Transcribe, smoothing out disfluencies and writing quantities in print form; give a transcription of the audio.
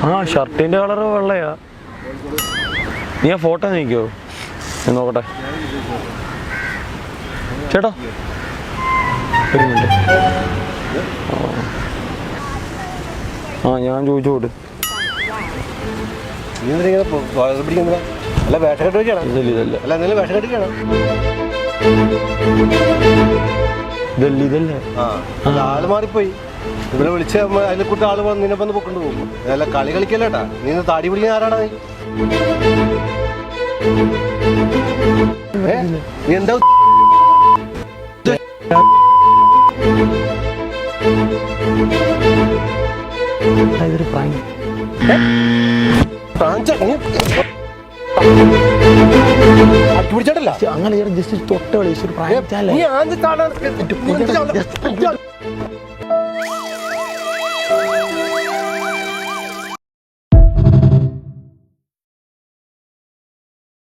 ആ ഷർട്ടിന്റെ കളർ വെള്ളയാ. നീ ആ ഫോട്ടോ നീക്കോ നോക്കട്ടെ ചേട്ടാ. ഒരു മിനിറ്റ്. ആ ഞാൻ ചോദിച്ചോട്ട്. അല്ല വേഷക്കെട്ട് വെച്ചാണ്. ഇതല്ല അല്ല എന്തെങ്കിലും വേഷക്കെട്ട് വെച്ചാണ്. ഇതല്ലേ. ആള് മാറിപ്പോയി. ഇവിടെ വിളിച്ച അതിനെ കൂട്ടി ആള് നിന്നെപ്പം പൊക്കൊണ്ട് പോകും. അല്ല കളി കളിക്കല്ലേട്ടാ. നീ താടി പിടിക്കുന്ന ആരാടാ? നീ എന്താ ഇതൊരു പ്രാങ്ക്. പിടിച്ചിട്ടല്ല അങ്ങനെ ജസ്റ്റ് തൊട്ട് കളി. നീ